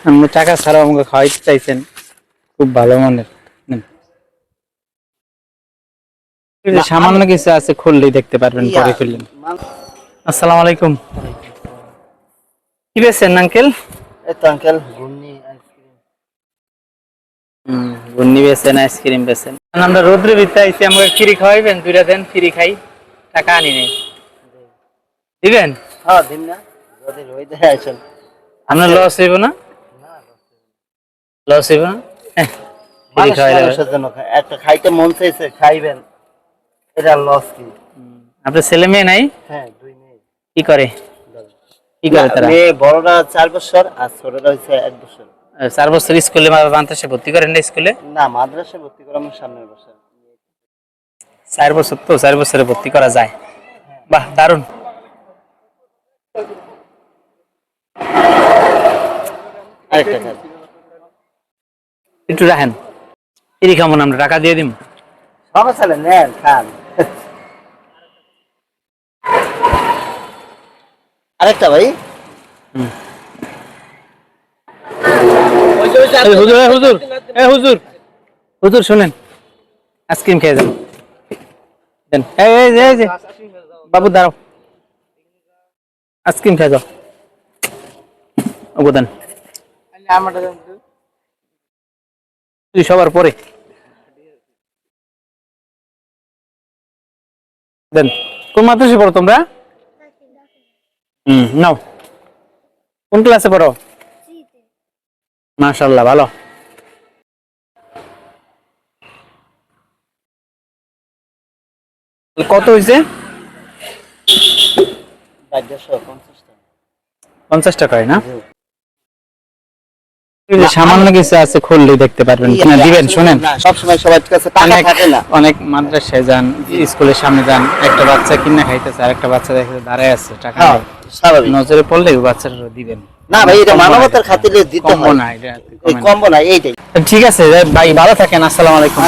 আপনি টাকা ছাড়া আমাকে খাওয়াইতে চাইছেন, খুব ভালো মনের। সামান্য কিছু আছে, খুললেই দেখতে পারবেন, পরে খুললেন। আসসালামু আলাইকুম। কি বেচছেন আঙ্কেল? এই তো আঙ্কেল ঘুগনি আইসক্রিম। ঘুগনি বেচছেন, আইসক্রিম বেচছেন। আমরা রোদ্রে ভিতরে আইছি, আমাকে খিরি খাওয়াইবেন? দুইটা দেন, খিরি খাই। টাকা আনি নাই, দিবেন? হ্যাঁ দিন না, যদি রইতে আসেন। আপনার লস হইব না? লস হইব না? খিরি খাওয়াইলে মানুষের জন্য একটা খাইতে মন চাইছে, খাইবেন, এটা লস কি? আপনার ছেলে মেয়ে নাই? হ্যাঁ, 2 মেয়ে। কি করে? কি করে তারা? মেয়ে বড়রা 4 বছর আর ছোটরা হচ্ছে 1 বছর। 4 বছর স্কুলে মাদ্রাসা ভর্তি করেন না? স্কুলে না, মাদ্রাসায় ভর্তি করা আমার সামনের বছর। 4 বছর তো, 4 বছরে ভর্তি করা যায়। বাহ, দারুণ। আরেকটা খান। একটু রাখেন, খিরি খাবো না, আমরা টাকা দিয়ে দিম। সমস্যা নেই, নেন খান। আরেকটা ভাই। হুজুর, হুজুর, হুজুর, হুজুর শুনেন, আইসক্রিম খেয়ে যান। দেন, এই যে বাবু দাঁড়াও, আইসক্রিম খেয়ে যাও। অবদান সবার পরে দেন। কোন মাদ্রাসায় পড়ো তোমরা? নাও। কোন ক্লাসে পড়ো? মাশাআল্লাহ, ভালো। কত হয়েছে? 50 টাকা হয় না? সামান্য কিছু আছে, খুললেই দেখতে পারবেন। কিনা দিবেন? শুনেন, সবসময় সবার কাছে টাকা থাকে না। অনেক মাদ্রাসায় যান, স্কুলের সামনে যান, একটা বাচ্চা কিনা খাইতেছে, আর একটা বাচ্চা দেখে দাঁড়ায় আছে, টাকা স্বাভাবিক, নজরে পড়লে ওই বাচ্চাটা দিবেন। না ভাই, এটা মানবতার খাতিরে দিতে হয়। কম্বো না, এটা কম্বো না, এইটাই। ঠিক আছে ভাই, ভালো থাকেন। আসসালামু আলাইকুম।